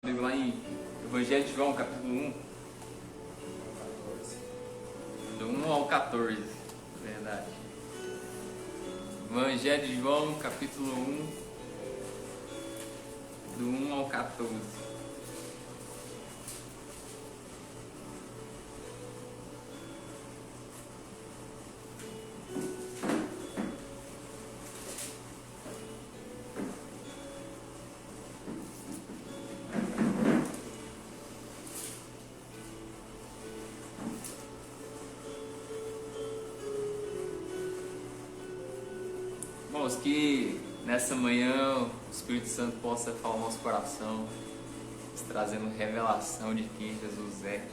Lá em Evangelho de João, capítulo 1, do 1 ao 14, verdade. Evangelho de João, capítulo 1, do 1 ao 14. Irmãos, que nessa manhã o Espírito Santo possa falar no nosso coração, trazendo revelação de quem Jesus é,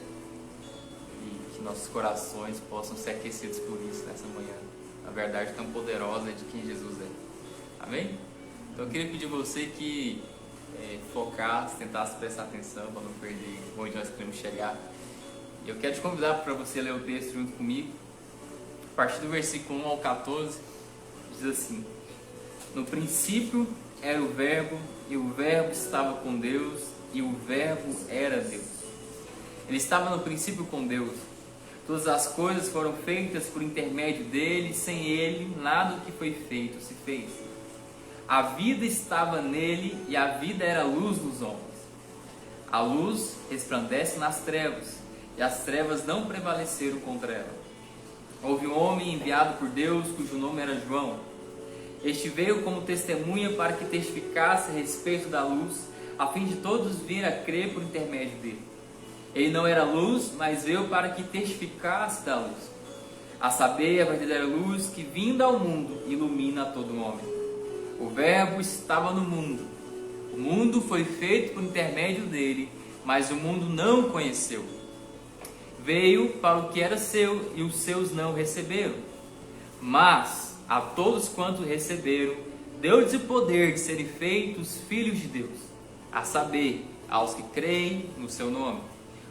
e que nossos corações possam ser aquecidos por isso nessa manhã, a verdade tão poderosa de quem Jesus é. Amém? Então eu queria pedir a você que focasse, tentasse prestar atenção para não perder onde nós queremos chegar. Eu quero te convidar para você ler o texto junto comigo, a partir do versículo 1 ao 14, diz assim: No princípio era o Verbo, e o Verbo estava com Deus, e o Verbo era Deus. Ele estava no princípio com Deus. Todas as coisas foram feitas por intermédio dele, sem ele nada do que foi feito se fez. A vida estava nele, e a vida era a luz dos homens. A luz resplandece nas trevas, e as trevas não prevaleceram contra ela. Houve um homem enviado por Deus, cujo nome era João. Este veio como testemunha para que testificasse a respeito da luz, a fim de todos virem a crer por intermédio dele. Ele não era luz, mas veio para que testificasse da luz, a saber, a verdadeira luz que, vinda ao mundo, ilumina a todo homem. O Verbo estava no mundo. O mundo foi feito por intermédio dele, mas o mundo não o conheceu. Veio para o que era seu, e os seus não o receberam. Mas a todos quanto receberam, deu-lhes o poder de serem feitos filhos de Deus, a saber, aos que creem no seu nome,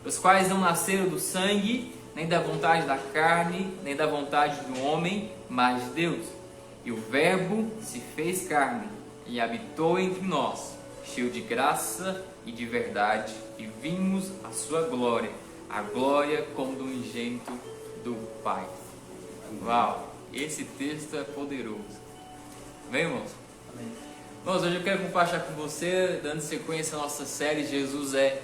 os quais não nasceram do sangue, nem da vontade da carne, nem da vontade do homem, mas de Deus. E o Verbo se fez carne e habitou entre nós, cheio de graça e de verdade, e vimos a sua glória, a glória como do unigênito do Pai. Uau! Esse texto é poderoso. Vem, irmãos? Amém. Irmãos, hoje eu quero compartilhar com você, dando sequência à nossa série Jesus é.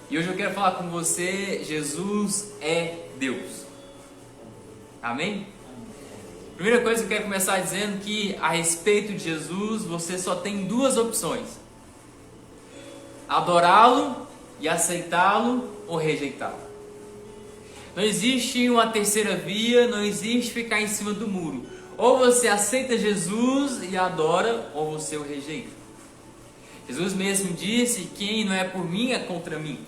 E hoje eu quero falar com você, Jesus é Deus. Amém? Primeira coisa que eu quero começar dizendo que a respeito de Jesus, você só tem duas opções: adorá-lo e aceitá-lo ou rejeitá-lo. Não existe uma terceira via, não existe ficar em cima do muro. Ou você aceita Jesus e adora, ou você o rejeita. Jesus mesmo disse: quem não é por mim é contra mim.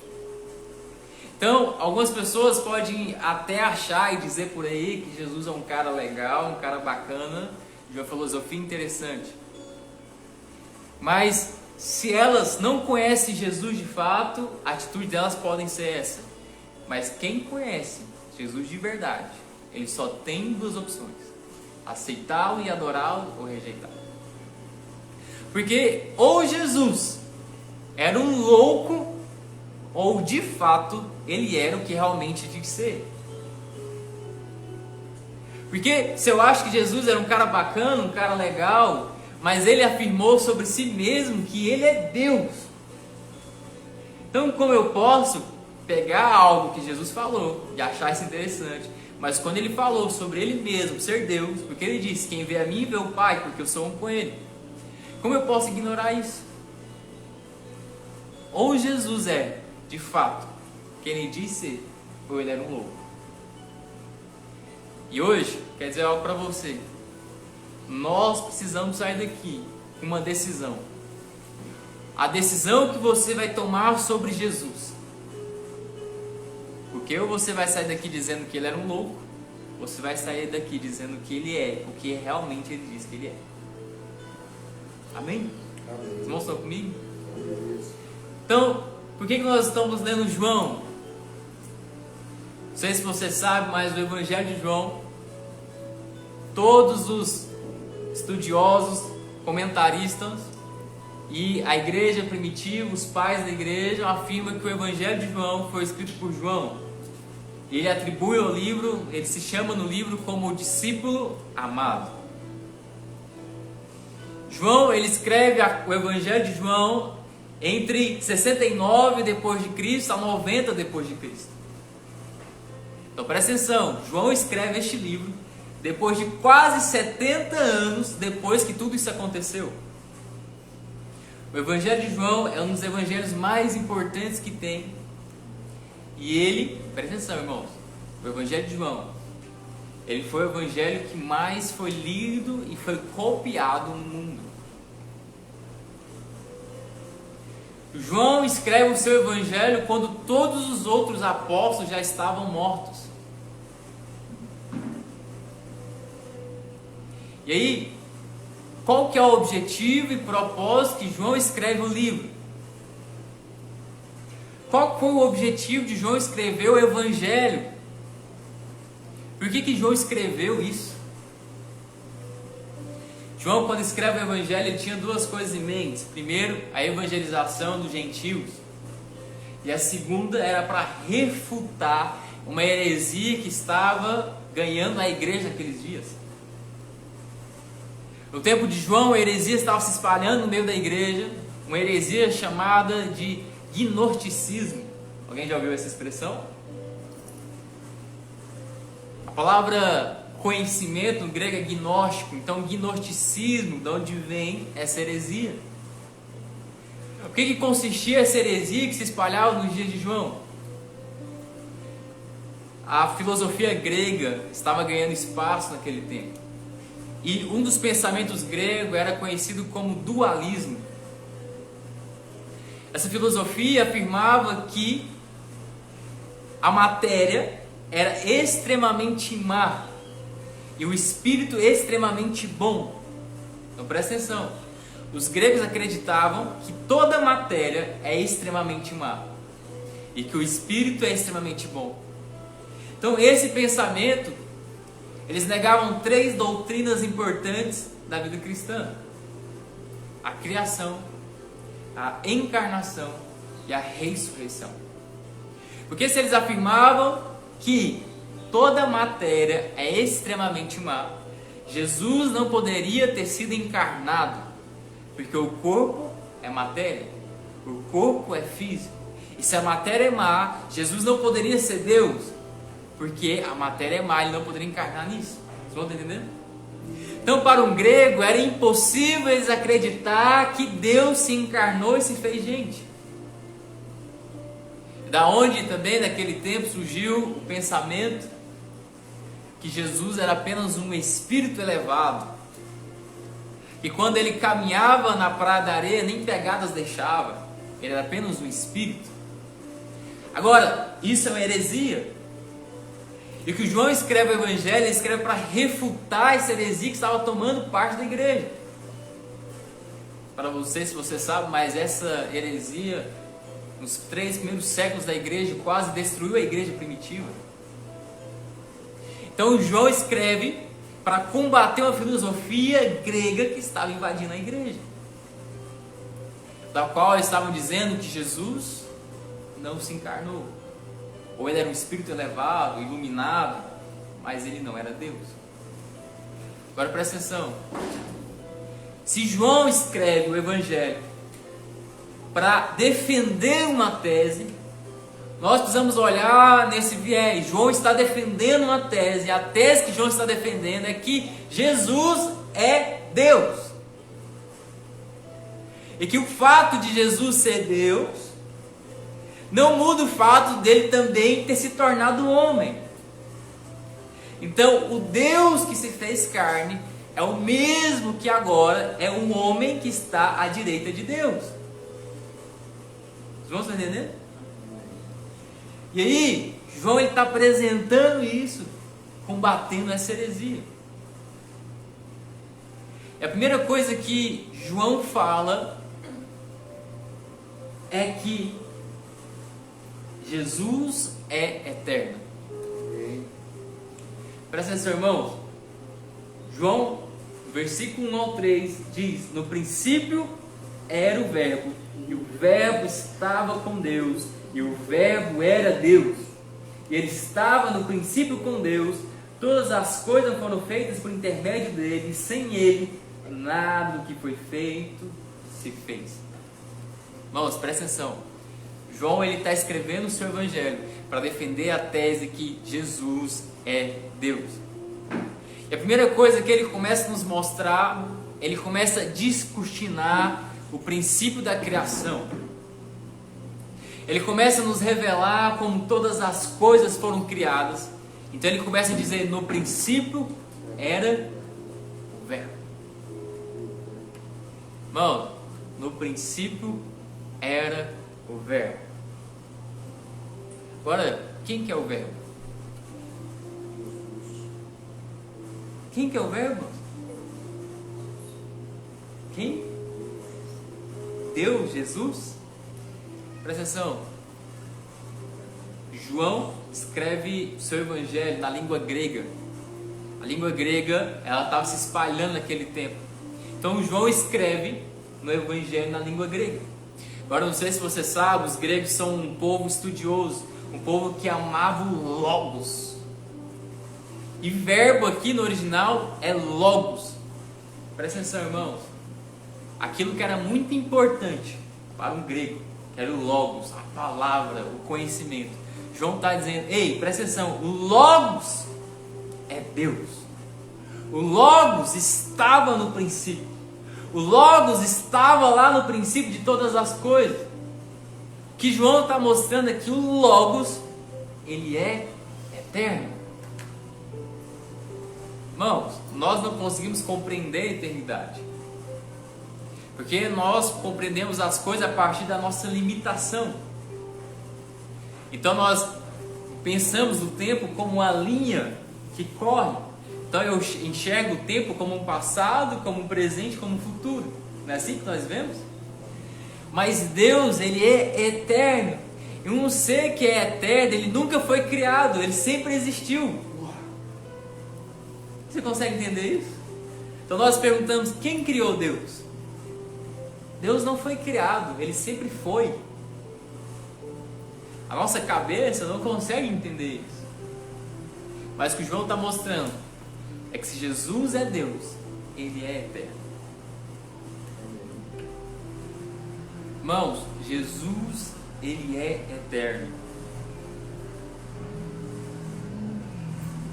Então, algumas pessoas podem até achar e dizer por aí que Jesus é um cara legal, um cara bacana, de uma filosofia interessante. Mas se elas não conhecem Jesus de fato, a atitude delas podem ser essa. Mas quem conhece Jesus de verdade, ele só tem duas opções: aceitá-lo e adorá-lo, ou rejeitá-lo. Porque ou Jesus era um louco, ou de fato ele era o que realmente diz ser. Porque se eu acho que Jesus era um cara bacana, um cara legal, mas ele afirmou sobre si mesmo que ele é Deus. Então, como eu posso pegar algo que Jesus falou e achar isso interessante, mas quando ele falou sobre ele mesmo ser Deus, porque ele disse: quem vê a mim vê o Pai, porque eu sou um com ele, como eu posso ignorar isso? Ou Jesus é de fato quem ele diz ser, ou ele era um louco. E hoje, quer dizer algo para você: nós precisamos sair daqui com uma decisão. A decisão que você vai tomar sobre Jesus. Porque ou você vai sair daqui dizendo que ele era um louco, ou você vai sair daqui dizendo que ele é o que realmente ele diz que ele é. Amém? Amém. Vocês irmãos estão comigo? Amém. Então, por que nós estamos lendo João? Não sei se você sabe, mas o Evangelho de João, todos os estudiosos, comentaristas, E a igreja primitiva, os pais da igreja, afirmam que o Evangelho de João foi escrito por João. Ele atribui ao livro, ele se chama no livro como o discípulo amado. João, ele escreve o Evangelho de João entre 69 depois de Cristo a 90 depois de Cristo. Então presta atenção, João escreve este livro depois de quase 70 anos depois que tudo isso aconteceu. O Evangelho de João é um dos evangelhos mais importantes que tem. E ele, presta atenção, irmãos, o Evangelho de João, ele foi o evangelho que mais foi lido e foi copiado no mundo. João escreve o seu evangelho quando todos os outros apóstolos já estavam mortos. E aí, qual que é o objetivo e propósito que João escreve o livro? Qual foi o objetivo de João escrever o Evangelho? Por que João escreveu isso? João, quando escreve o Evangelho, ele tinha duas coisas em mente. Primeiro, a evangelização dos gentios. E a segunda era para refutar uma heresia que estava ganhando a igreja naqueles dias. No tempo de João, a heresia estava se espalhando no meio da igreja, uma heresia chamada de gnosticismo. Alguém já ouviu essa expressão? A palavra conhecimento no grego é gnóstico, então gnosticismo, de onde vem essa heresia? O que consistia essa heresia que se espalhava nos dias de João? A filosofia grega estava ganhando espaço naquele tempo. E um dos pensamentos gregos era conhecido como dualismo. Essa filosofia afirmava que a matéria era extremamente má e o espírito extremamente bom. Então presta atenção. Os gregos acreditavam que toda matéria é extremamente má e que o espírito é extremamente bom. Então esse pensamento, eles negavam 3 doutrinas importantes da vida cristã: a criação, a encarnação e a ressurreição. Porque se eles afirmavam que toda matéria é extremamente má, Jesus não poderia ter sido encarnado, porque o corpo é matéria, o corpo é físico. E se a matéria é má, Jesus não poderia ser Deus, porque a matéria é má, ele não poderia encarnar nisso. Vocês vão entendendo? Então, para um grego, era impossível eles acreditar que Deus se encarnou e se fez gente. Da onde também, naquele tempo, surgiu o pensamento que Jesus era apenas um espírito elevado, e quando ele caminhava na praia da areia, nem pegadas deixava, ele era apenas um espírito. Agora, isso é uma heresia. E que o João escreve o Evangelho, ele escreve para refutar essa heresia que estava tomando parte da igreja. Para você, se você sabe, mas essa heresia, nos 3 primeiros séculos da igreja, quase destruiu a igreja primitiva. Então o João escreve para combater uma filosofia grega que estava invadindo a igreja, da qual eles estavam dizendo que Jesus não se encarnou, ou ele era um espírito elevado, iluminado, mas ele não era Deus. Agora presta atenção. Se João escreve o Evangelho para defender uma tese, nós precisamos olhar nesse viés. João está defendendo uma tese, e a tese que João está defendendo é que Jesus é Deus, e que o fato de Jesus ser Deus não muda o fato dele também ter se tornado homem. Então, o Deus que se fez carne é o mesmo que agora é um homem que está à direita de Deus. Vocês vão entender? E aí, João está apresentando isso, combatendo essa heresia. E a primeira coisa que João fala é que Jesus é eterno. Presta atenção, irmãos. João, versículo 1 ao 3, diz: no princípio era o Verbo, e o Verbo estava com Deus, e o Verbo era Deus. E ele estava no princípio com Deus, todas as coisas foram feitas por intermédio dele, e sem ele, nada do que foi feito se fez. Irmãos, presta atenção. João está escrevendo o seu evangelho para defender a tese que Jesus é Deus. E a primeira coisa que ele começa a nos mostrar, ele começa a descortinar o princípio da criação. Ele começa a nos revelar como todas as coisas foram criadas. Então ele começa a dizer: no princípio era o Verbo. Irmão, no princípio era o Verbo. Agora, quem que é o Verbo? Quem que é o Verbo? Quem? Deus, Jesus? Presta atenção. João escreve o seu evangelho na língua grega. A língua grega, ela estava se espalhando naquele tempo. Então João escreve no evangelho na língua grega. Agora, não sei se você sabe, os gregos são um povo estudioso, um povo que amava o logos. E verbo aqui no original é logos. Presta atenção, irmãos. Aquilo que era muito importante para um grego, que era o logos, a palavra, o conhecimento. João está dizendo: ei, presta atenção, o logos é Deus. O logos estava no princípio. O logos estava lá no princípio de todas as coisas. O que João está mostrando é que o logos, ele é eterno. Irmãos, nós não conseguimos compreender a eternidade, porque nós compreendemos as coisas a partir da nossa limitação. Então nós pensamos o tempo como uma linha que corre. Então eu enxergo o tempo como um passado, como um presente, como um futuro. Não é assim que nós vemos? Mas Deus, ele é eterno. E um ser que é eterno, ele nunca foi criado, ele sempre existiu. Você consegue entender isso? Então nós perguntamos: quem criou Deus? Deus não foi criado, ele sempre foi. A nossa cabeça não consegue entender isso. Mas o que o João está mostrando é que se Jesus é Deus, ele é eterno. Irmãos, Jesus, ele é eterno.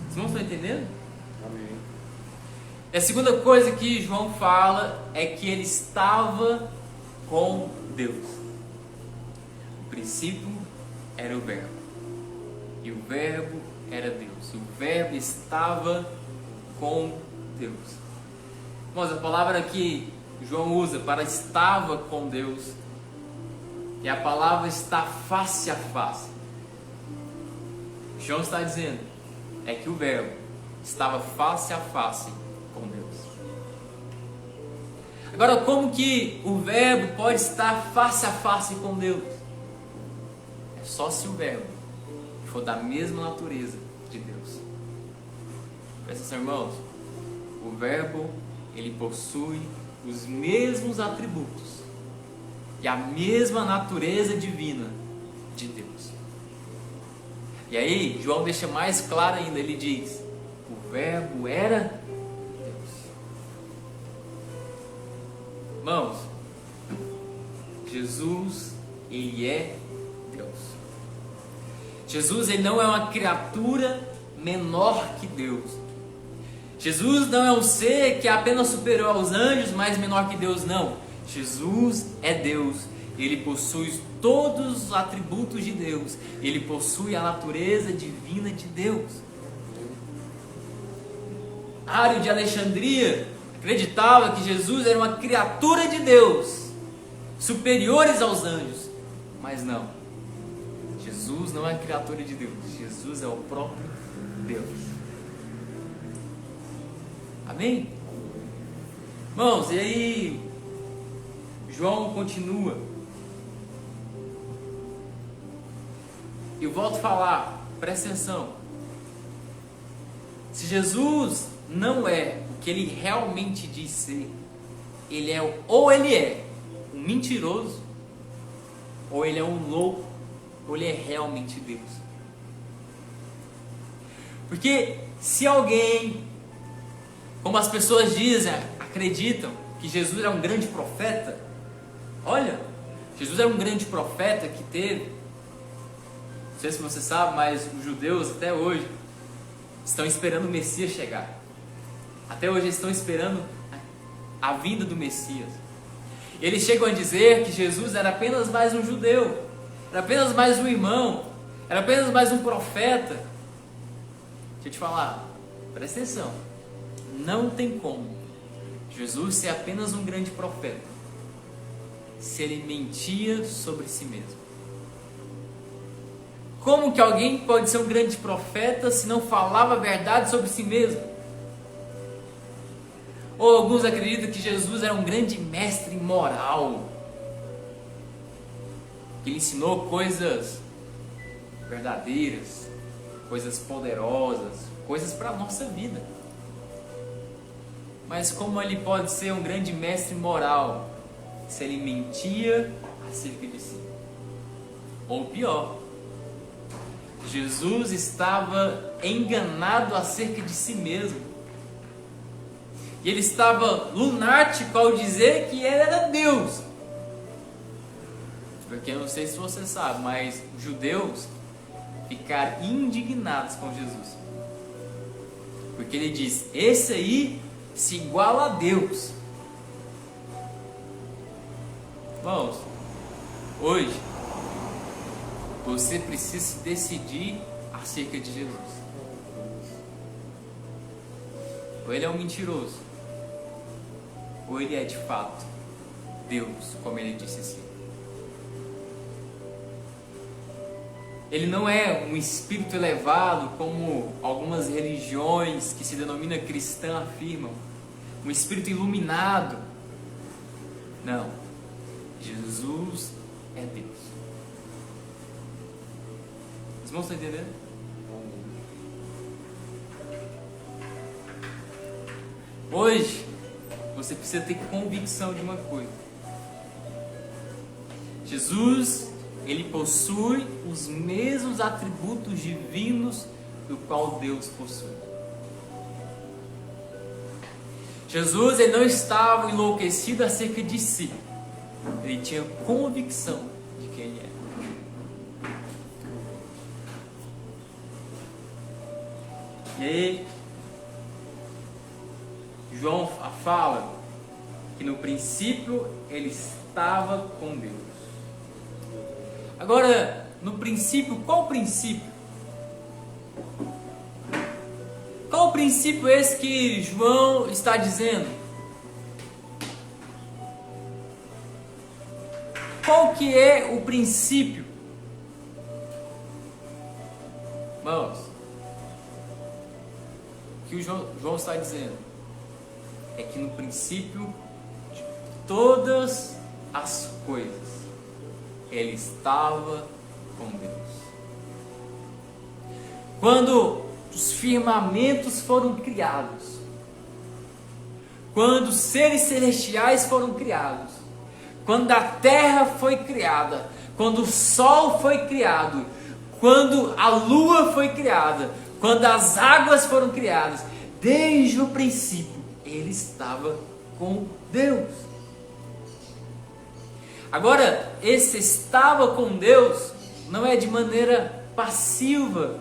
Vocês não estão entendendo? Amém. E a segunda coisa que João fala é que ele estava com Deus. O princípio era o Verbo, e o Verbo era Deus. O Verbo estava com Deus. Irmãos, a palavra que João usa para estava com Deus é a palavra estar face a face. O que João está dizendo é que o Verbo estava face a face com Deus. Agora, como que o Verbo pode estar face a face com Deus? É só se o Verbo for da mesma natureza de Deus. Presta atenção, irmãos. O Verbo, ele possui os mesmos atributos e a mesma natureza divina de Deus. E aí, João deixa mais claro ainda, ele diz: o Verbo era Deus. Irmãos, Jesus, ele é Deus. Jesus, ele não é uma criatura menor que Deus. Jesus não é um ser que é apenas superior aos anjos, mas menor que Deus, não. Jesus é Deus. Ele possui todos os atributos de Deus. Ele possui a natureza divina de Deus. Ário de Alexandria acreditava que Jesus era uma criatura de Deus, superiores aos anjos. Mas não. Jesus não é criatura de Deus. Jesus é o próprio Deus. Amém? Irmãos, e aí João continua. Eu volto a falar, presta atenção. Se Jesus não é o que ele realmente diz ser, ele é ou ele é o mentiroso, ou ele é um louco, ou ele é realmente Deus. Porque se alguém, como as pessoas dizem, acreditam que Jesus era um grande profeta, olha, Jesus era um grande profeta que teve, não sei se você sabe, mas os judeus até hoje estão esperando o Messias chegar. Até hoje eles estão esperando a vinda do Messias. Eles chegam a dizer que Jesus era apenas mais um judeu, era apenas mais um irmão, era apenas mais um profeta. Deixa eu te falar, presta atenção, não tem como Jesus ser apenas um grande profeta se ele mentia sobre si mesmo. Como que alguém pode ser um grande profeta se não falava a verdade sobre si mesmo? Ou alguns acreditam que Jesus era um grande mestre moral, que ele ensinou coisas verdadeiras, coisas poderosas, coisas para a nossa vida. Mas como ele pode ser um grande mestre moral se ele mentia acerca de si? Ou pior, Jesus estava enganado acerca de si mesmo. E ele estava lunático ao dizer que ele era Deus. Porque eu não sei se você sabe, mas os judeus ficaram indignados com Jesus. Porque ele diz, esse aí se iguala a Deus. Irmãos, hoje você precisa se decidir acerca de Jesus. Ou ele é um mentiroso, ou ele é de fato Deus, como ele disse assim. Ele não é um espírito elevado, como algumas religiões que se denominam cristã afirmam. Um espírito iluminado. Não. Jesus é Deus. Os irmãos estão entendendo? Hoje, você precisa ter convicção de uma coisa. Jesus, ele possui os mesmos atributos divinos do qual Deus possui. Jesus, ele não estava enlouquecido acerca de si. Ele tinha convicção de quem ele é. E aí, João fala que no princípio ele estava com Deus. Agora, no princípio, qual princípio? Qual o princípio esse que João está dizendo? Qual que é o princípio? Irmãos, o que o João está dizendo é que no princípio de todas as coisas ele estava com Deus. Quando os firmamentos foram criados, quando os seres celestiais foram criados, quando a terra foi criada, quando o sol foi criado, quando a lua foi criada, quando as águas foram criadas, desde o princípio ele estava com Deus. Agora, esse estava com Deus não é de maneira passiva,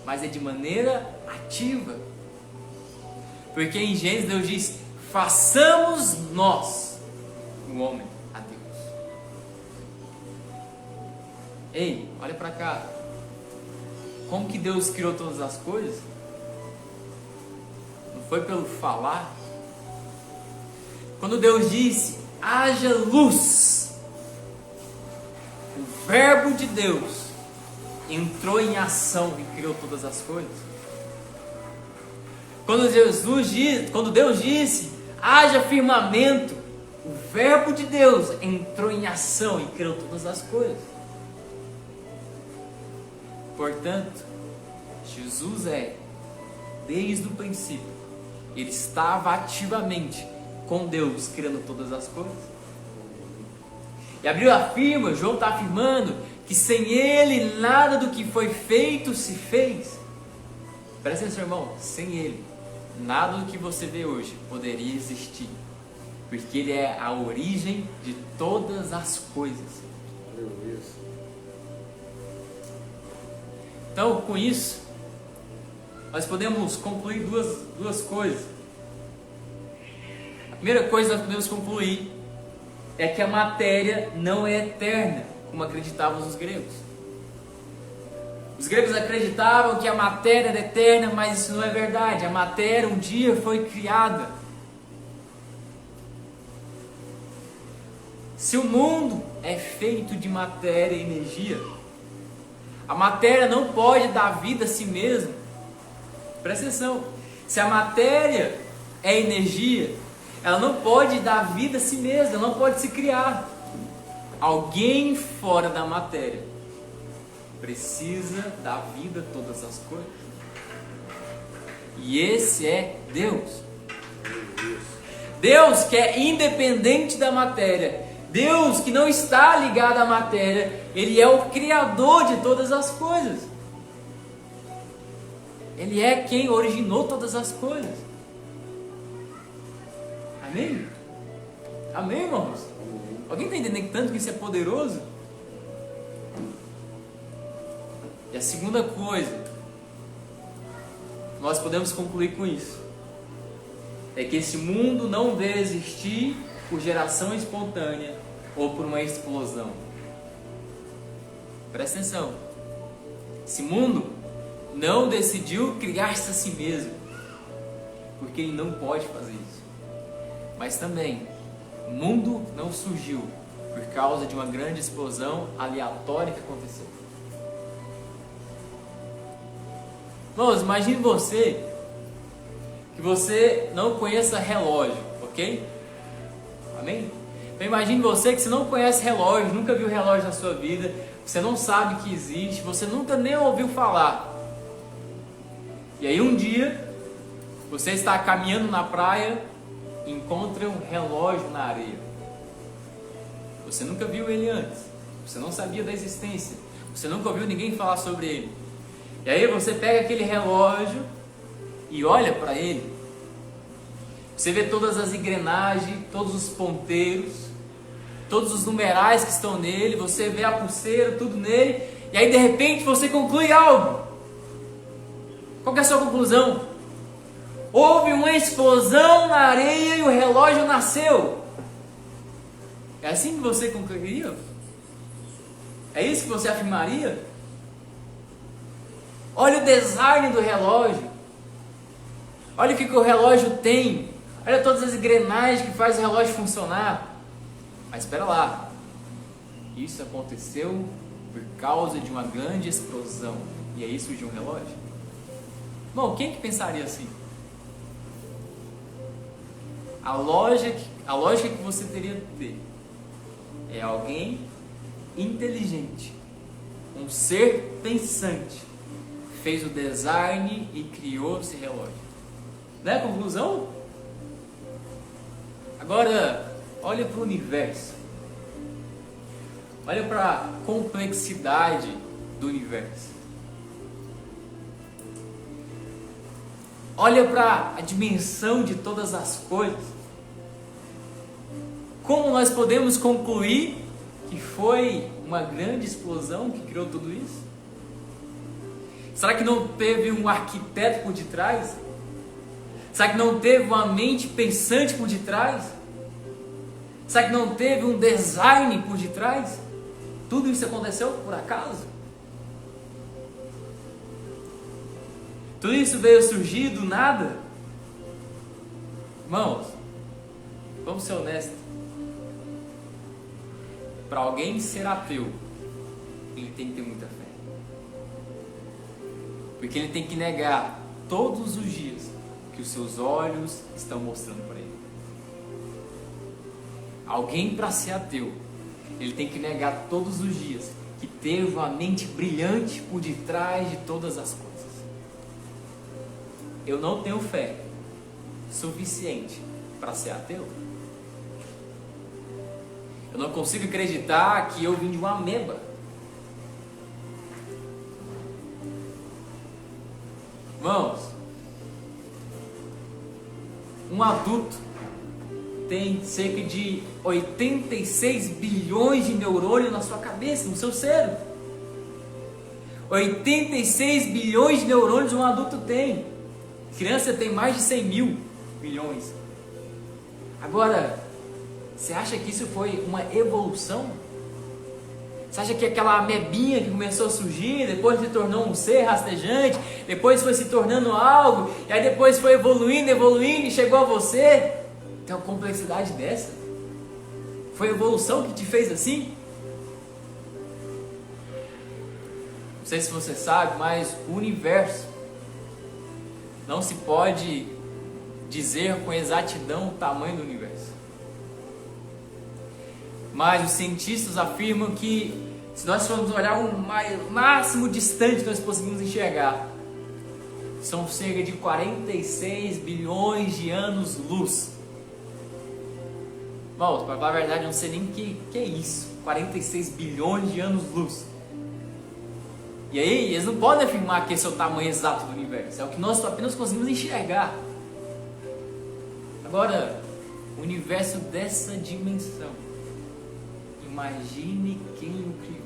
mas é de maneira ativa. Porque em Gênesis Deus diz, façamos nós o homem a Deus. Ei, olha para cá. Como que Deus criou todas as coisas? Não foi pelo falar. Quando Deus disse, haja luz, o verbo de Deus entrou em ação e criou todas as coisas. Quando Deus disse, haja firmamento, o verbo de Deus entrou em ação e criou todas as coisas. Portanto, Jesus desde o princípio, ele estava ativamente com Deus, criando todas as coisas. E a Bíblia afirma, João está afirmando, que sem Ele nada do que foi feito se fez. Presta atenção, irmão, sem Ele nada do que você vê hoje poderia existir, porque Ele é a origem de todas as coisas. Então, com isso, nós podemos concluir duas coisas. A primeira coisa que nós podemos concluir é que a matéria não é eterna, como acreditavam os gregos. Os gregos acreditavam que a matéria era eterna, mas isso não é verdade. A matéria um dia foi criada. Se o mundo é feito de matéria e energia, a matéria não pode dar vida a si mesma. Presta atenção. Se a matéria é energia, ela não pode dar vida a si mesma, ela não pode se criar. Alguém fora da matéria precisa dar vida a todas as coisas. E esse é Deus. Deus que é independente da matéria. Deus que não está ligado à matéria. Ele é o Criador de todas as coisas. Ele é quem originou todas as coisas. Amém? Amém, irmãos? Alguém está entendendo tanto que isso é poderoso? E a segunda coisa, nós podemos concluir com isso, é que esse mundo não veio existir por geração espontânea ou por uma explosão. Presta atenção. Esse mundo não decidiu criar-se a si mesmo, porque ele não pode fazer isso. Mas também, o mundo não surgiu por causa de uma grande explosão aleatória que aconteceu. Irmãos, imagine que você não conheça relógio, ok? Amém? Então imagine que você não conhece relógio, nunca viu relógio na sua vida, você não sabe que existe, você nunca nem ouviu falar. E aí um dia, você está caminhando na praia e encontra um relógio na areia. Você nunca viu ele antes, você não sabia da existência, você nunca ouviu ninguém falar sobre ele. E aí você pega aquele relógio e olha para ele. Você vê todas as engrenagens, todos os ponteiros, todos os numerais que estão nele, você vê a pulseira, tudo nele, e aí de repente você conclui algo. Qual que é a sua conclusão? Houve uma explosão na areia e o relógio nasceu. É assim que você concluiria? É isso que você afirmaria? Olha o design do relógio. Olha o que o relógio tem. Olha todas as engrenagens que faz o relógio funcionar. Mas espera lá. Isso aconteceu por causa de uma grande explosão. E aí surgiu um relógio? Bom, quem que pensaria assim? A lógica que você teria de ter é alguém inteligente, um ser pensante, fez o design e criou esse relógio. Não é a conclusão? Agora, olha para o universo. Olha para a complexidade do universo. Olha para a dimensão de todas as coisas. Como nós podemos concluir que foi uma grande explosão que criou tudo isso? Será que não teve um arquiteto por detrás? Será que não teve uma mente pensante por detrás? Será que não teve um design por detrás? Tudo isso aconteceu por acaso? Tudo isso veio surgir do nada? Irmãos, vamos ser honestos. Para alguém ser ateu, ele tem que ter muita fé. Porque ele tem que negar todos os dias que os seus olhos estão mostrando para ele. Alguém para ser ateu, ele tem que negar todos os dias que teve uma mente brilhante por detrás de todas as coisas. Eu não tenho fé suficiente para ser ateu. Eu não consigo acreditar que eu vim de uma ameba. Irmãos, um adulto tem cerca de 86 bilhões de neurônios na sua cabeça, no seu cérebro. 86 bilhões de neurônios um adulto tem. Criança tem mais de 100 mil bilhões. Agora, você acha que isso foi uma evolução? Você acha que aquela amebinha que começou a surgir, depois se tornou um ser rastejante, depois foi se tornando algo, e aí depois foi evoluindo e chegou a você? Tem uma complexidade dessa? Foi a evolução que te fez assim? Não sei se você sabe, mas o universo não se pode dizer com exatidão o tamanho do universo. Mas os cientistas afirmam que, se nós formos olhar o máximo distante que nós conseguimos enxergar, são cerca de 46 bilhões de anos-luz. Bom, para falar a verdade, eu não sei nem o que é isso. 46 bilhões de anos-luz. E aí, eles não podem afirmar que esse é o tamanho exato do universo. É o que nós apenas conseguimos enxergar. Agora, o universo dessa dimensão, imagine quem o criou.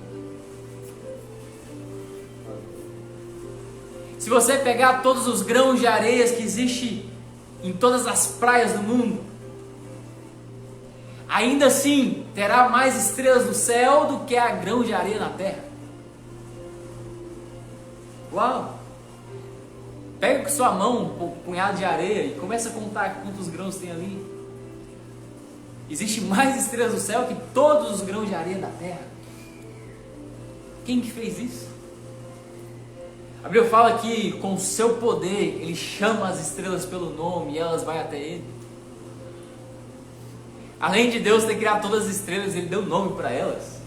Se você pegar todos os grãos de areia que existem em todas as praias do mundo, ainda assim terá mais estrelas no céu do que a grão de areia na terra. Uau! Pega com sua mão um punhado de areia e começa a contar quantos grãos tem ali. Existe mais estrelas no céu que todos os grãos de areia da terra. Quem que fez isso? A Bíblia fala que com o seu poder ele chama as estrelas pelo nome e elas vão até ele. Além de Deus ter criado todas as estrelas, ele deu nome para elas.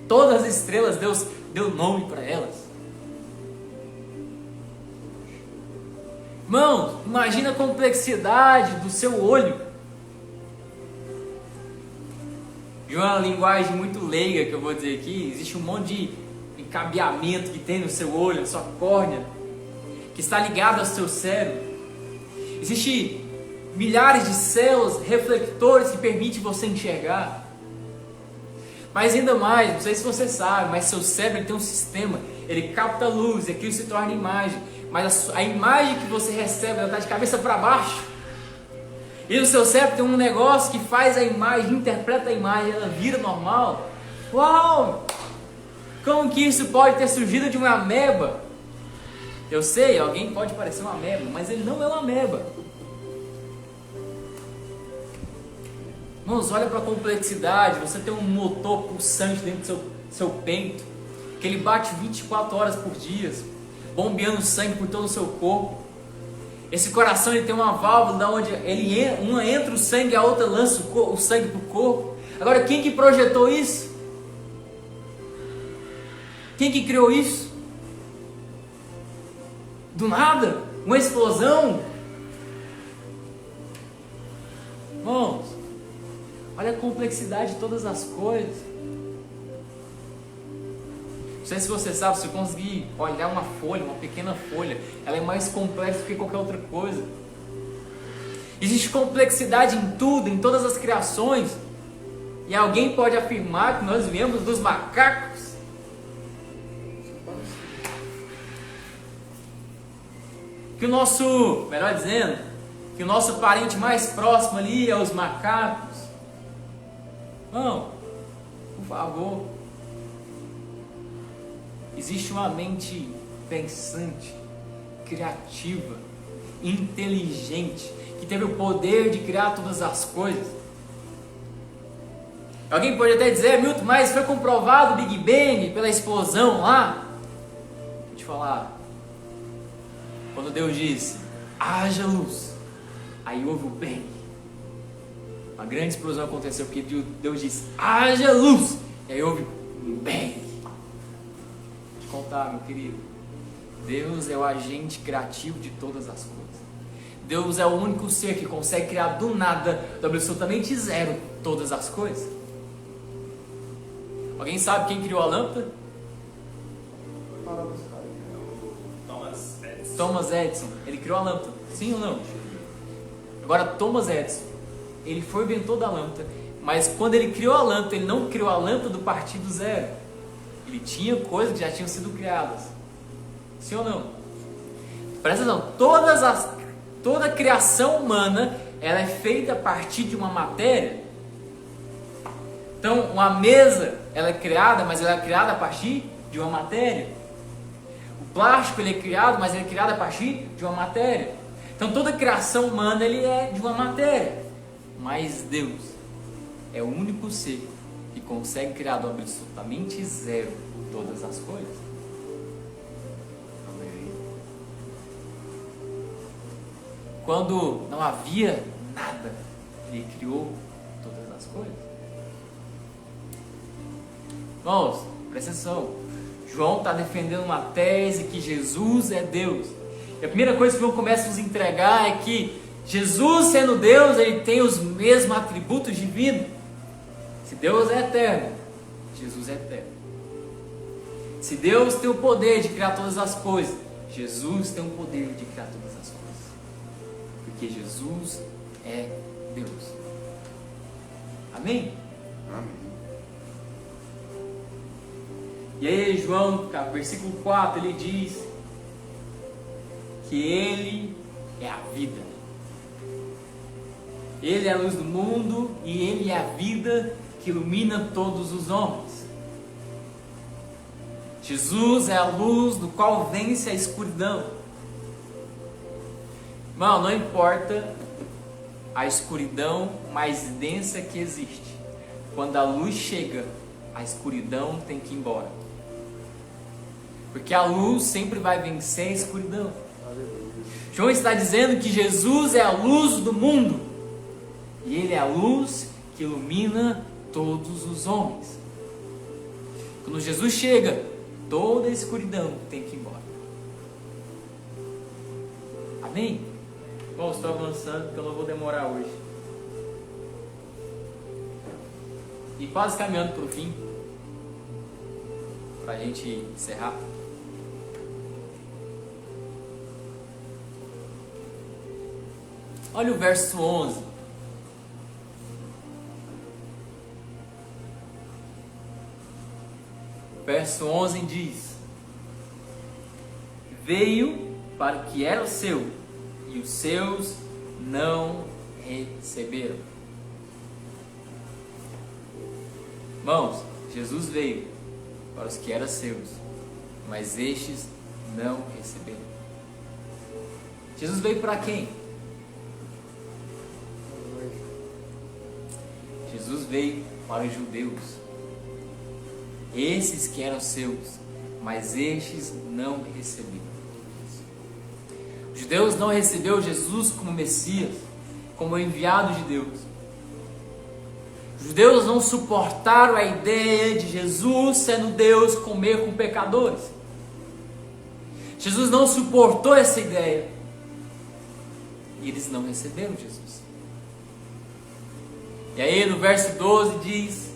Todas as estrelas Deus deu nome para elas. Irmãos, imagina a complexidade do seu olho. De uma linguagem muito leiga que eu vou dizer aqui, existe um monte de encabeamento que tem no seu olho, na sua córnea, que está ligado ao seu cérebro. Existem milhares de células refletores que permitem você enxergar. Mas ainda mais, não sei se você sabe, mas seu cérebro tem um sistema, ele capta a luz e aquilo se torna imagem. Mas a imagem que você recebe, ela está de cabeça para baixo. E no seu cérebro tem um negócio que faz a imagem, interpreta a imagem, ela vira normal. Uau! Como que isso pode ter surgido de uma ameba? Eu sei, alguém pode parecer uma ameba, mas ele não é uma ameba. Irmãos, olha para a complexidade. Você tem um motor pulsante dentro do seu peito, que ele bate 24 horas por dia, bombeando sangue por todo o seu corpo. Esse coração ele tem uma válvula da onde uma entra o sangue e a outra lança o sangue para o corpo. Agora, quem que projetou isso? Quem que criou isso? Do nada? Uma explosão? Irmãos, olha a complexidade de todas as coisas. Não sei se você sabe, se eu conseguir olhar uma folha, uma pequena folha, ela é mais complexa do que qualquer outra coisa. Existe complexidade em tudo, em todas as criações. E alguém pode afirmar que nós viemos dos macacos? Que o nosso, melhor dizendo, que o nosso parente mais próximo ali é os macacos? Não, por favor. Existe uma mente pensante, criativa, inteligente, que teve o poder de criar todas as coisas. Alguém pode até dizer, Milton, mas foi comprovado o Big Bang pela explosão lá? Vou te falar. Quando Deus disse, haja luz, aí houve o bem. Uma grande explosão aconteceu porque Deus disse, haja luz, e aí houve um bem. Contar, meu querido, Deus é o agente criativo de todas as coisas. Deus é o único ser que consegue criar do nada, do absolutamente zero, todas as coisas. Alguém sabe quem criou a lâmpada? Thomas Edison. Ele criou a lâmpada, sim ou não? Agora, Thomas Edison, ele foi o inventor da lâmpada, mas quando ele criou a lâmpada, ele não criou a lâmpada do partido zero. Ele tinha coisas que já tinham sido criadas. Sim ou não? Presta atenção, toda a criação humana, ela é feita a partir de uma matéria. Então, uma mesa, ela é criada, mas ela é criada a partir de uma matéria. O plástico, ele é criado, mas ele é criado a partir de uma matéria. Então, toda a criação humana, ele é de uma matéria. Mas Deus é o único ser que consegue criar do absolutamente zero todas as coisas. Amém. Quando não havia nada, Ele criou todas as coisas. Irmãos, presta atenção. João está defendendo uma tese que Jesus é Deus. E a primeira coisa que João começa a nos entregar é que Jesus, sendo Deus, ele tem os mesmos atributos divinos. Se Deus é eterno, Jesus é eterno. Se Deus tem o poder de criar todas as coisas, Jesus tem o poder de criar todas as coisas. Porque Jesus é Deus. Amém? Amém. E aí, João, versículo 4, ele diz que Ele é a vida. Ele é a luz do mundo e Ele é a vida que ilumina todos os homens. Jesus é a luz do qual vence a escuridão. Irmão, não importa a escuridão mais densa que existe. Quando a luz chega, a escuridão tem que ir embora. Porque a luz sempre vai vencer a escuridão. João está dizendo que Jesus é a luz do mundo. E Ele é a luz que ilumina todos os homens. Quando Jesus chega, toda a escuridão tem que ir embora. Amém? Bom, estou avançando porque eu não vou demorar hoje. E quase caminhando para o fim, para a gente encerrar. Olha o verso 11. Verso 11 diz: Veio para o que era o seu, e os seus não receberam. Irmãos, Jesus veio para os que eram seus, mas estes não receberam. Jesus veio para quem? Jesus veio para os judeus, esses que eram seus, mas estes não receberam. Os judeus não receberam Jesus como Messias, como enviado de Deus. Os judeus não suportaram a ideia de Jesus, sendo Deus, comer com pecadores. Jesus não suportou essa ideia. E eles não receberam Jesus. E aí no verso 12 diz: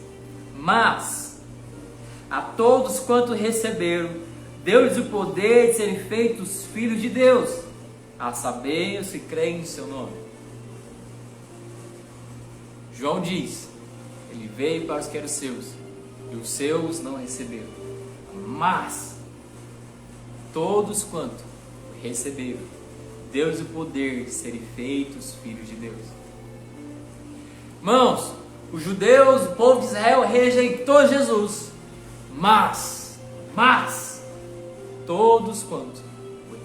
Mas a todos quanto receberam, deu-lhes o poder de serem feitos filhos de Deus, a saber, os que creem em seu nome. João diz: Ele veio para os que eram seus, e os seus não receberam. Mas todos quanto receberam, deu-lhes o poder de serem feitos filhos de Deus. Irmãos, os judeus, o povo de Israel rejeitou Jesus, mas todos quanto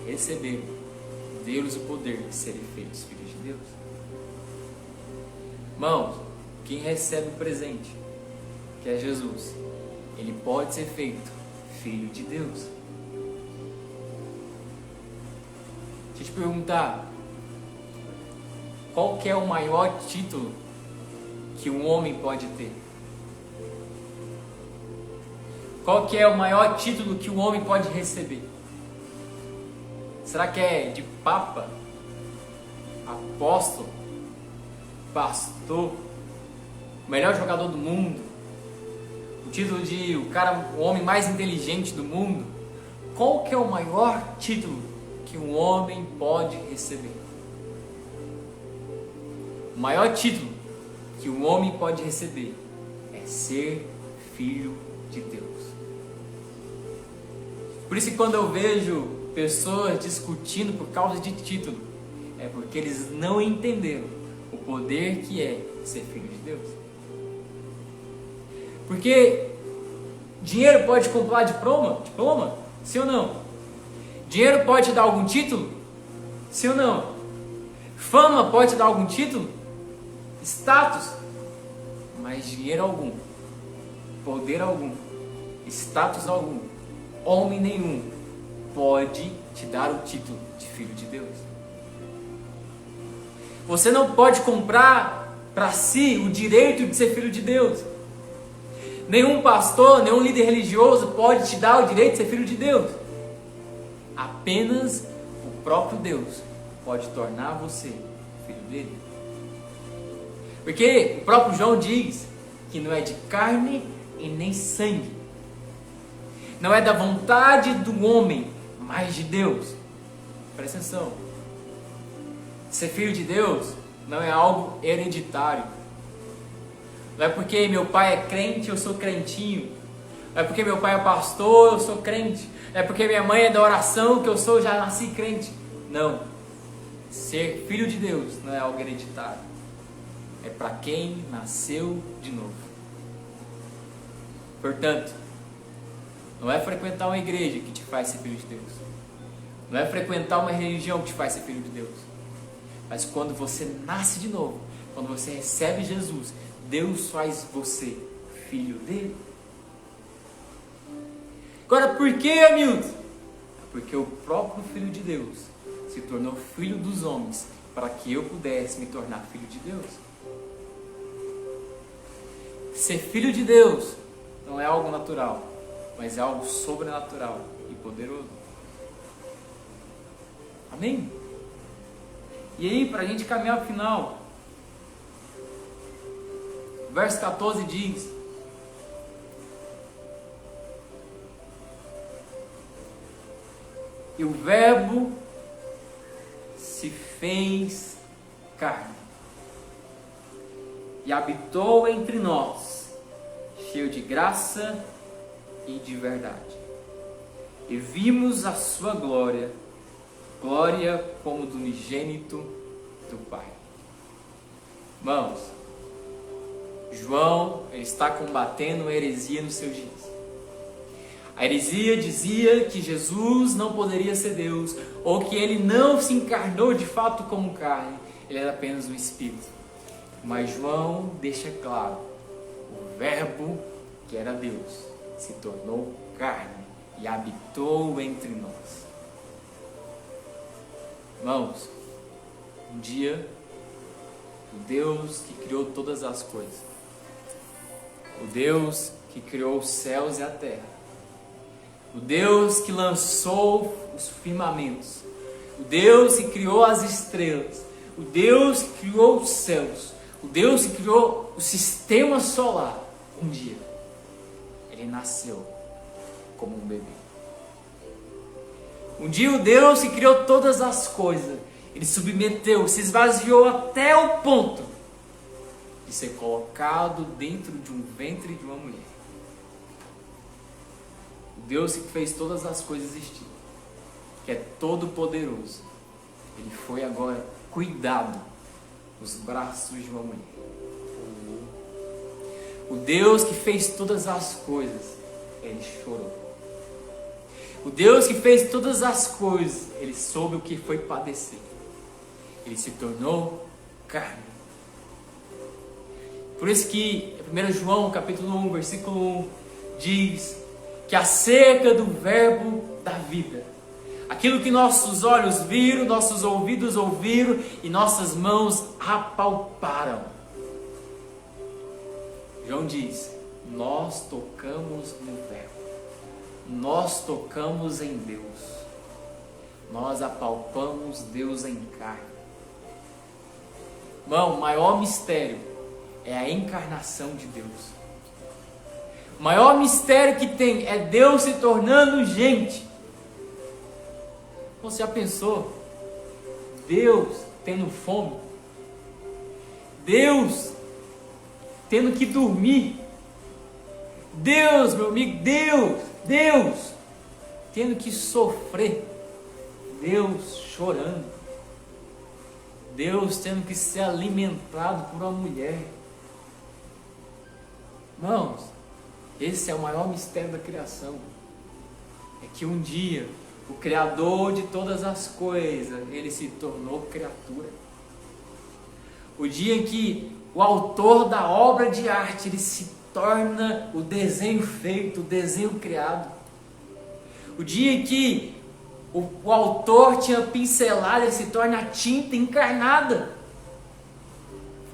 receberam, deu-lhes o poder de serem feitos filhos de Deus. Irmãos, quem recebe o presente, que é Jesus, ele pode ser feito filho de Deus. Deixa eu te perguntar, qual que é o maior título que um homem pode ter? Qual que é o maior título que um homem pode receber? Será que é de papa, apóstolo, pastor, o melhor jogador do mundo, o título de o homem mais inteligente do mundo, qual que é o maior título que um homem pode receber? O maior título que um homem pode receber é ser filho de Deus. Por isso que quando eu vejo pessoas discutindo por causa de título, é porque eles não entenderam o poder que é ser filho de Deus. Porque dinheiro pode comprar diploma? Sim ou não? Dinheiro pode dar algum título? Sim ou não? Fama pode dar algum título? Status? Mas dinheiro algum, poder algum, status algum, homem nenhum pode te dar o título de filho de Deus. Você não pode comprar para si o direito de ser filho de Deus. Nenhum pastor, nenhum líder religioso pode te dar o direito de ser filho de Deus. Apenas o próprio Deus pode tornar você filho dele. Porque o próprio João diz que não é de carne e nem sangue. Não é da vontade do homem, mas de Deus. Presta atenção. Ser filho de Deus não é algo hereditário. Não é porque meu pai é crente, eu sou crentinho. Não é porque meu pai é pastor, eu sou crente. Não é porque minha mãe é da oração, que eu já nasci crente. Não. Ser filho de Deus não é algo hereditário. É para quem nasceu de novo. Portanto, não é frequentar uma igreja que te faz ser filho de Deus. Não é frequentar uma religião que te faz ser filho de Deus. Mas quando você nasce de novo, quando você recebe Jesus, Deus faz você filho dele. Agora, por que, Hamilton? Porque o próprio Filho de Deus se tornou filho dos homens para que eu pudesse me tornar filho de Deus. Ser filho de Deus não é algo natural, mas é algo sobrenatural e poderoso. Amém? E aí, para a gente caminhar para o final, o verso 14 diz: e o Verbo se fez carne e habitou entre nós, cheio de graça e de verdade. E vimos a sua glória, glória como do unigênito do Pai. Irmãos, João ele está combatendo a heresia nos seus dias. A heresia dizia que Jesus não poderia ser Deus, ou que ele não se encarnou de fato como carne, ele era apenas um espírito. Mas João deixa claro, o Verbo, que era Deus, se tornou carne e habitou entre nós. Irmãos, um dia, o Deus que criou todas as coisas, o Deus que criou os céus e a terra, o Deus que lançou os firmamentos, o Deus que criou as estrelas, o Deus que criou os céus, o Deus que criou o sistema solar, um dia, ele nasceu como um bebê. Um dia o Deus que criou todas as coisas, ele submeteu, se esvaziou até o ponto de ser colocado dentro de um ventre de uma mulher. O Deus que fez todas as coisas existirem, que é todo poderoso, ele foi agora cuidado nos braços de uma mulher. O Deus que fez todas as coisas, ele chorou. O Deus que fez todas as coisas, ele soube o que foi padecer. Ele se tornou carne. Por isso que 1 João capítulo 1, versículo 1 diz que acerca do Verbo da vida, aquilo que nossos olhos viram, nossos ouvidos ouviram e nossas mãos apalparam. João diz, nós tocamos no Verbo, nós tocamos em Deus, nós apalpamos Deus em carne. Irmão, o maior mistério é a encarnação de Deus. O maior mistério que tem é Deus se tornando gente. Você já pensou? Deus tendo fome, Deus tendo que dormir, Deus, meu amigo, Deus tendo que sofrer, Deus chorando, Deus tendo que ser alimentado por uma mulher. Irmãos, esse é o maior mistério da criação. É que um dia o Criador de todas as coisas, ele se tornou criatura. O dia em que o autor da obra de arte, ele se torna o desenho feito, o desenho criado. O dia em que o autor tinha pincelado, ele se torna a tinta encarnada.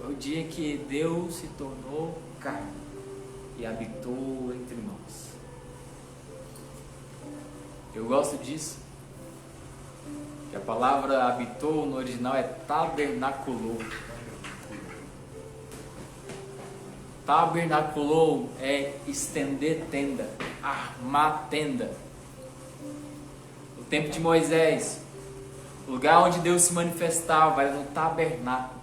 Foi o dia que Deus se tornou carne e habitou entre nós. Eu gosto disso, que a palavra habitou no original é tabernaculou. Tabernaculou é estender tenda, armar tenda. No tempo de Moisés, o lugar onde Deus se manifestava era no tabernáculo,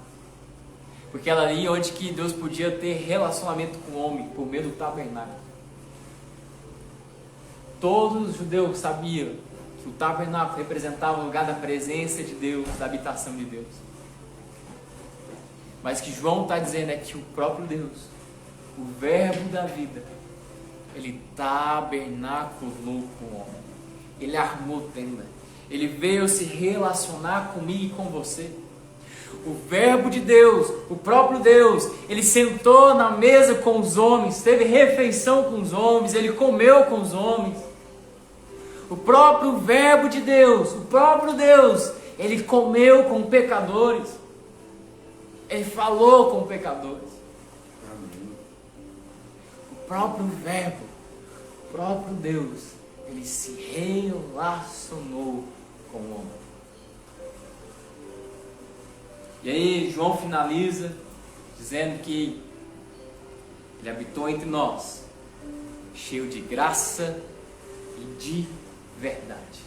porque era ali onde que Deus podia ter relacionamento com o homem, por meio do tabernáculo. Todos os judeus sabiam que o tabernáculo representava o lugar da presença de Deus, da habitação de Deus. Mas o que João está dizendo é que o próprio Deus, o verbo da vida, ele tabernaculou com o homem. Ele armou tenda. Ele veio se relacionar comigo e com você. O verbo de Deus, o próprio Deus, ele sentou na mesa com os homens, teve refeição com os homens, ele comeu com os homens. O próprio verbo de Deus, o próprio Deus, ele comeu com pecadores. Ele falou com pecadores. O próprio verbo, o próprio Deus, ele se relacionou com o homem. E aí João finaliza dizendo que ele habitou entre nós, cheio de graça e de verdade.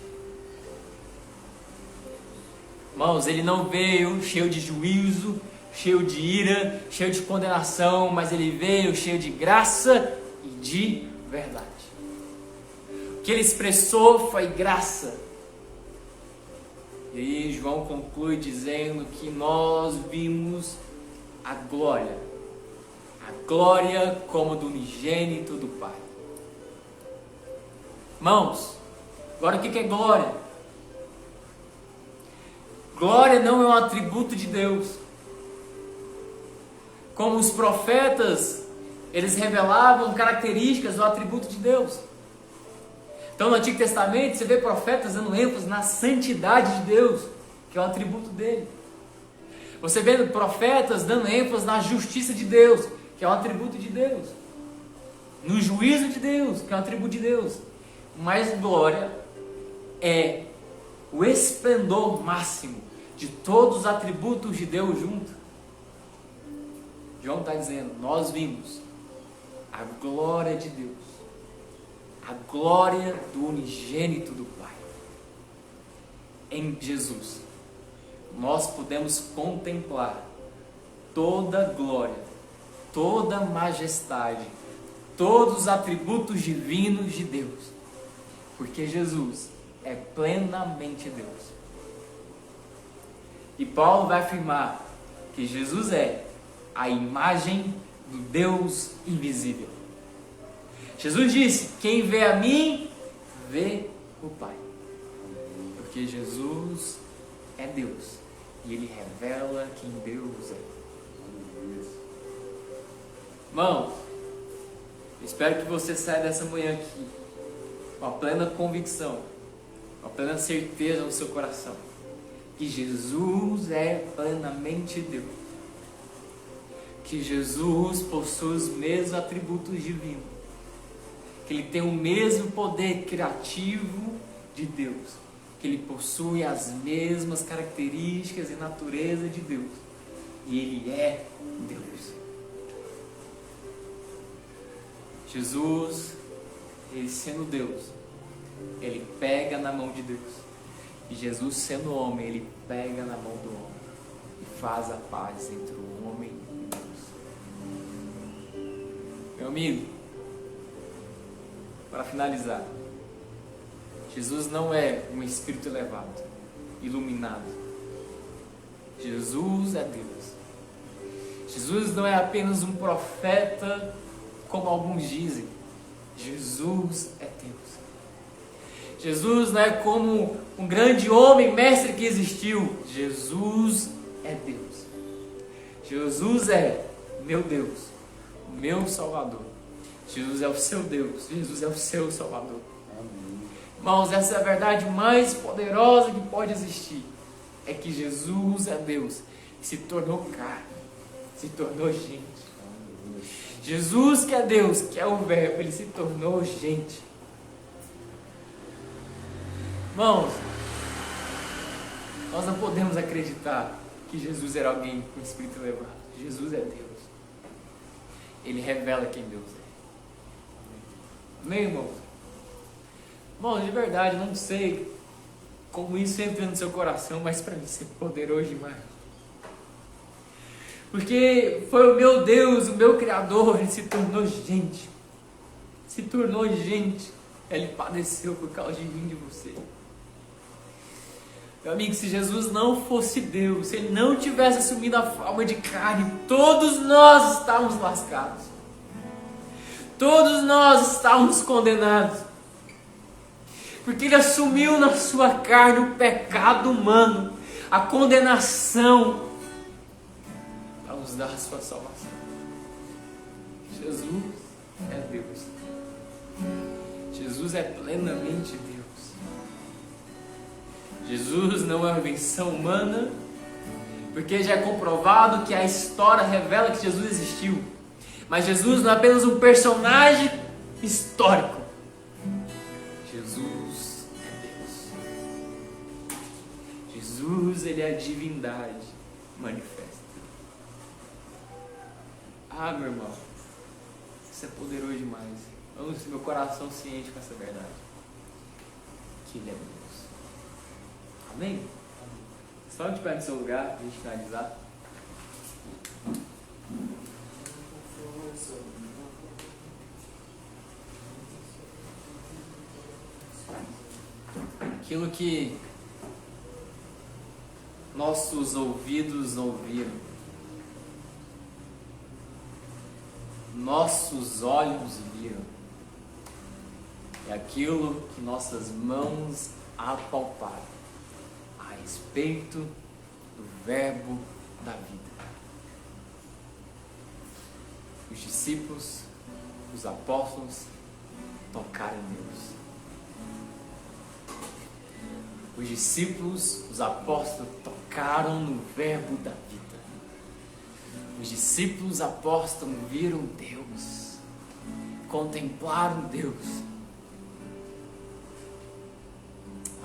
Irmãos, ele não veio cheio de juízo, cheio de ira, cheio de condenação, mas ele veio cheio de graça e de verdade. O que ele expressou foi graça. E aí João conclui dizendo que nós vimos a glória como do unigênito do Pai. Irmãos, agora o que é glória? Glória não é um atributo de Deus. Como os profetas, eles revelavam características do atributo de Deus. Então no Antigo Testamento você vê profetas dando ênfase na santidade de Deus, que é o atributo dele. Você vê profetas dando ênfase na justiça de Deus, que é um atributo de Deus. No juízo de Deus, que é um atributo de Deus. Mas glória é o esplendor máximo de todos os atributos de Deus junto. João está dizendo, nós vimos a glória de Deus, a glória do unigênito do Pai. Em Jesus, nós podemos contemplar toda a glória, toda a majestade, todos os atributos divinos de Deus, porque Jesus é plenamente Deus. E Paulo vai afirmar que Jesus é a imagem do Deus invisível. Jesus disse, quem vê a mim, vê o Pai. Porque Jesus é Deus e Ele revela quem Deus é. Irmãos, espero que você saia dessa manhã aqui com a plena convicção, com a plena certeza no seu coração, que Jesus é plenamente Deus, que Jesus possui os mesmos atributos divinos, que Ele tem o mesmo poder criativo de Deus, que Ele possui as mesmas características e natureza de Deus, e Ele é Deus. Jesus, ele sendo Deus, ele pega na mão de Deus. E Jesus sendo homem, ele pega na mão do homem e faz a paz entre o homem e Deus. Meu amigo, para finalizar, Jesus não é um espírito elevado, iluminado. Jesus é Deus. Jesus não é apenas um profeta, como alguns dizem. Jesus é Deus. Jesus não é como um grande homem, mestre que existiu. Jesus é Deus. Jesus é meu Deus, o meu Salvador. Jesus é o seu Deus. Jesus é o seu Salvador. Amém. Irmãos, essa é a verdade mais poderosa que pode existir. É que Jesus é Deus. Se tornou carne. Se tornou gente. Jesus, que é Deus, que é o Verbo, ele se tornou gente. Irmãos, nós não podemos acreditar que Jesus era alguém com espírito elevado. Jesus é Deus. Ele revela quem Deus é. Amém, irmãos? Irmãos, de verdade, não sei como isso entra no seu coração, mas para mim isso é poderoso demais. Porque foi o meu Deus, o meu Criador, ele se tornou gente. Se tornou gente. Ele padeceu por causa de mim e de você. Meu amigo, se Jesus não fosse Deus, se ele não tivesse assumido a forma de carne, todos nós estávamos lascados. Todos nós estávamos condenados. Porque ele assumiu na sua carne o pecado humano, a condenação, para nos dar a sua salvação. Jesus é Deus. Jesus é plenamente Deus. Jesus não é uma invenção humana, porque já é comprovado que a história revela que Jesus existiu. Mas Jesus não é apenas um personagem histórico. Jesus é Deus. Jesus, ele é a divindade manifesta. Ah, meu irmão, isso é poderoso demais. Vamos ter meu coração ciente com essa verdade. Que ele é Deus. Amém? Só de pé no seu lugar, para a gente finalizar. Aquilo que nossos ouvidos ouviram, nossos olhos viram, é aquilo que nossas mãos apalparam a respeito do Verbo da vida. Os discípulos, os apóstolos tocaram em Deus. Os discípulos, os apóstolos tocaram no Verbo da vida. Os discípulos, apóstolos viram Deus, contemplaram Deus.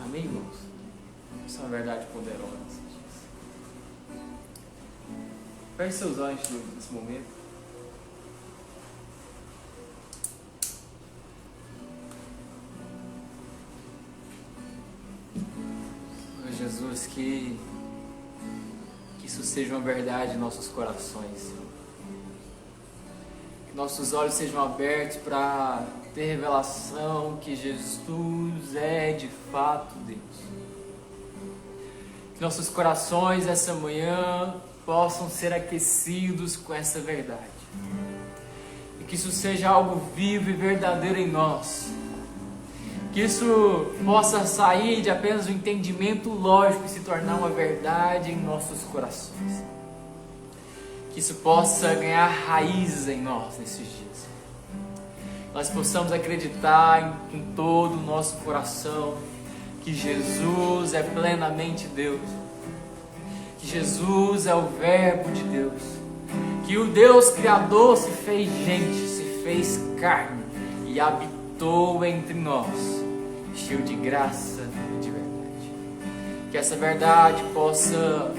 Amém, irmãos? Isso é uma verdade poderosa. Feche seus olhos nesse momento. Oh, Jesus, que isso seja uma verdade em nossos corações. Que nossos olhos sejam abertos para ter revelação que Jesus é de fato Deus. Que nossos corações essa manhã possam ser aquecidos com essa verdade. E que isso seja algo vivo e verdadeiro em nós. Que isso possa sair de apenas um entendimento lógico e se tornar uma verdade em nossos corações. Que isso possa ganhar raízes em nós nesses dias. Nós possamos acreditar com todo o nosso coração que Jesus é plenamente Deus. Que Jesus é o Verbo de Deus. Que o Deus Criador se fez gente, se fez carne e habitou entre nós, cheio de graça e de verdade. Que essa verdade possa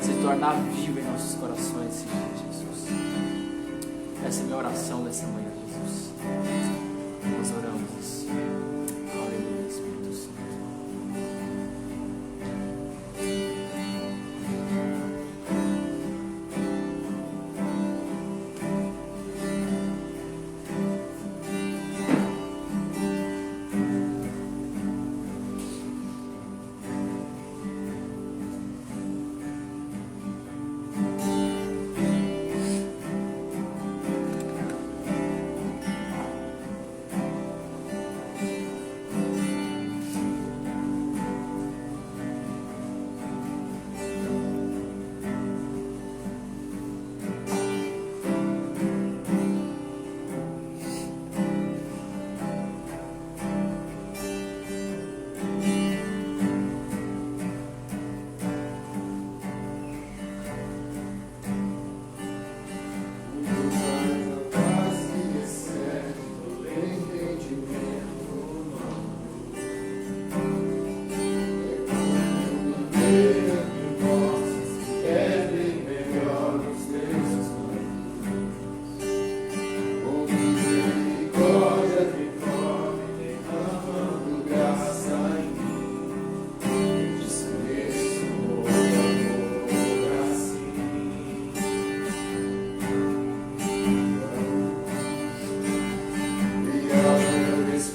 se tornar viva em nossos corações, Senhor Jesus. Essa é a minha oração dessa manhã, Jesus. Nós oramos. Aleluia, Espírito Santo.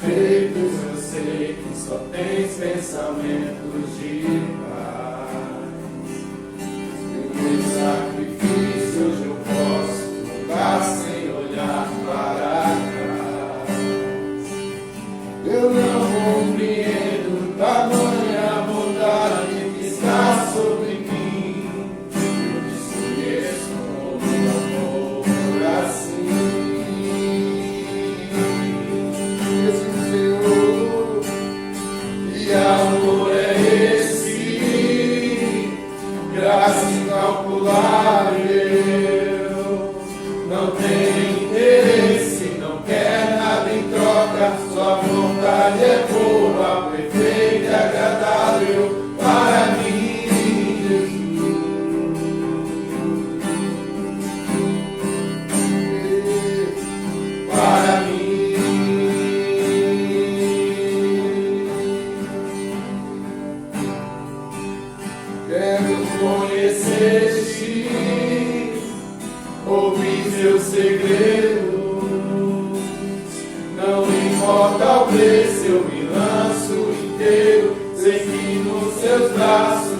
Eu sei que só tens pensamentos de paz. Em sacrifício hoje eu posso andar sem olhar para trás. Eu não compreendo tamanha bondade que está sobre mim. Eu desconheço como amor assim. Que amor é esse? Graça incalculável. Não tem interesse, não quer nada em troca. Sua vontade é boa, perfeita e agradável para mim, Jesus. Para mim. Quero conhecer-te, ouvir seus segredos. Não importa o preço, eu me lanço inteiro. Sei que nos seus braços